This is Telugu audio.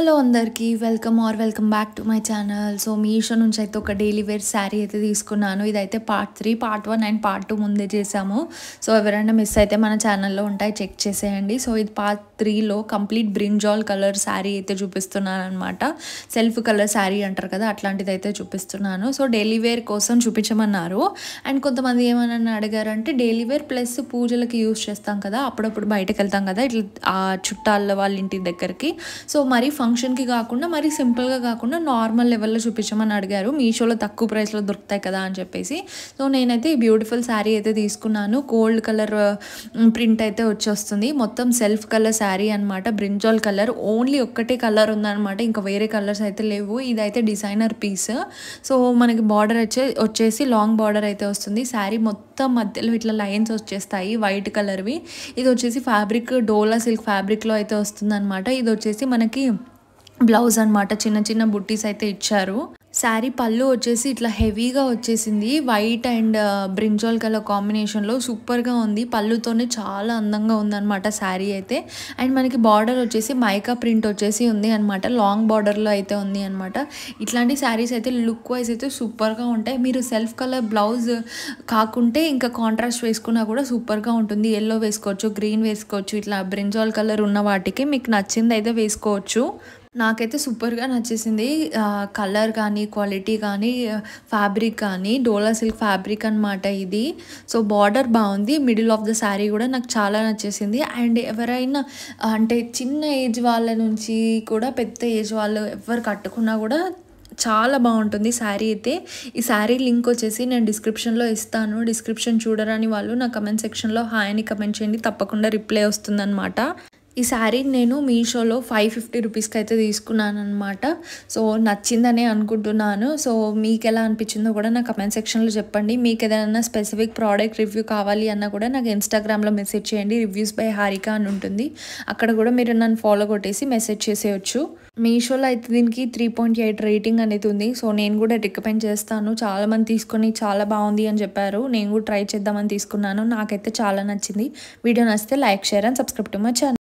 హలో అందరికీ welcome back to my channel. So Meesho నుంచి అయితే ఒక డైలీ వేర్ శారీ అయితే తీసుకున్నాను. ఇదైతే పార్ట్ 3, పార్ట్ 1 అండ్ పార్ట్ 2 ముందే చేసాము. సో ఎవరైనా మిస్ అయితే మన ఛానల్లో ఉంటాయి, చెక్ చేసేయండి. సో ఇది పార్ట్ 3లో కంప్లీట్ బ్రింజాల్ కలర్ శారీ అయితే చూపిస్తున్నాను అనమాట. సెల్ఫ్ కలర్ శారీ అంటారు కదా, అట్లాంటిది అయితే చూపిస్తున్నాను. సో డైలీ వేర్ కోసం చూపించమన్నారు. అండ్ కొంతమంది ఏమన్నా అడిగారంటే డైలీ వేర్ ప్లస్ పూజలకి యూజ్ చేస్తాం కదా, అప్పుడప్పుడు బయటకు వెళ్తాం కదా ఇట్లా చుట్టాల వాళ్ళ ఇంటి దగ్గరికి. సో మరి ఫంక్షన్కి కాకుండా మరి సింపుల్గా కాకుండా నార్మల్ లెవెల్లో చూపించమని అడిగారు. మీషోలో తక్కువ ప్రైస్లో దొరుకుతాయి కదా అని చెప్పేసి. సో నేనైతే ఈ బ్యూటిఫుల్ శారీ అయితే తీసుకున్నాను. గోల్డ్ కలర్ ప్రింట్ అయితే వచ్చేస్తుంది. మొత్తం సెల్ఫ్ కలర్ శారీ అనమాట. బ్రింజాల్ కలర్ ఓన్లీ ఒక్కటే కలర్ ఉందన్నమాట, ఇంకా వేరే కలర్స్ అయితే లేవు. ఇదైతే డిజైనర్ పీస్. సో మనకి బార్డర్ వచ్చేసి లాంగ్ బార్డర్ అయితే వస్తుంది. శారీ మొత్తం మధ్యలో ఇట్లా లైన్స్ వచ్చేస్తాయి వైట్ కలర్వి. ఇది వచ్చేసి ఫ్యాబ్రిక్ డోలా సిల్క్ ఫ్యాబ్రిక్లో అయితే వస్తుంది అనమాట. ఇది వచ్చేసి మనకి బ్లౌజ్ అనమాట. చిన్న చిన్న బుట్టీస్ అయితే ఇచ్చారు. శారీ పళ్ళు వచ్చేసి ఇట్లా హెవీగా వచ్చేసింది. వైట్ అండ్ బ్రింజాల్ కలర్ కాంబినేషన్లో సూపర్గా ఉంది. పళ్ళుతోనే చాలా అందంగా ఉందన్నమాట శారీ అయితే. అండ్ మనకి బార్డర్ వచ్చేసి మైకా ప్రింట్ వచ్చేసి ఉంది అనమాట. లాంగ్ బార్డర్లో అయితే ఉంది అనమాట. ఇట్లాంటి శారీస్ అయితే లుక్ వైజ్ అయితే సూపర్గా ఉంటాయి. మీరు సెల్ఫ్ కలర్ బ్లౌజ్ కాకుంటే ఇంకా కాంట్రాస్ట్ వేసుకున్నా కూడా సూపర్గా ఉంటుంది. ఎల్లో వేసుకోవచ్చు, గ్రీన్ వేసుకోవచ్చు. ఇట్లా బ్రింజాల్ కలర్ ఉన్న వాటికి మీకు నచ్చింది అయితే వేసుకోవచ్చు. నాకైతే సూపర్గా నచ్చేసింది. కలర్ కానీ, క్వాలిటీ కానీ, ఫ్యాబ్రిక్ కానీ డోలా సిల్క్ ఫ్యాబ్రిక్ అనమాట ఇది. సో బార్డర్ బాగుంది. మిడిల్ ఆఫ్ ద శారీ కూడా నాకు చాలా నచ్చేసింది. అండ్ ఎవరైనా అంటే చిన్న ఏజ్ వాళ్ళ నుంచి కూడా పెద్ద ఏజ్ వాళ్ళు ఎవరు కట్టుకున్నా కూడా చాలా బాగుంటుంది శారీ అయితే. ఈ శారీ లింక్ వచ్చేసి నేను డిస్క్రిప్షన్లో ఇస్తాను. డిస్క్రిప్షన్ చూడరాని వాళ్ళు నా కమెంట్ సెక్షన్లో హాయ్ అని కమెంట్ చేయండి, తప్పకుండా రిప్లై వస్తుందన్నమాట. ఈ శారీ నేను మీషోలో 550 రూపీస్కి అయితే తీసుకున్నాను అనమాట. సో నచ్చిందనే అనుకుంటున్నాను. సో మీకు ఎలా అనిపించిందో కూడా నా కమెంట్ సెక్షన్లో చెప్పండి. మీకు ఏదైనా స్పెసిఫిక్ ప్రోడక్ట్ రివ్యూ కావాలి అన్నా కూడా నాకు ఇన్స్టాగ్రామ్లో మెసేజ్ చేయండి. రివ్యూస్ బై హారిక అని ఉంటుంది, అక్కడ కూడా మీరు నన్ను ఫాలో కొట్టేసి మెసేజ్ చేసేయచ్చు. మీషోలో అయితే దీనికి 3.8 రేటింగ్ అనేది ఉంది. సో నేను కూడా రికమెండ్ చేస్తాను. చాలామంది తీసుకొని చాలా బాగుంది అని చెప్పారు. నేను కూడా ట్రై చేద్దామని తీసుకున్నాను. నాకైతే చాలా నచ్చింది. వీడియో నచ్చితే like, share and subscribe to my channel.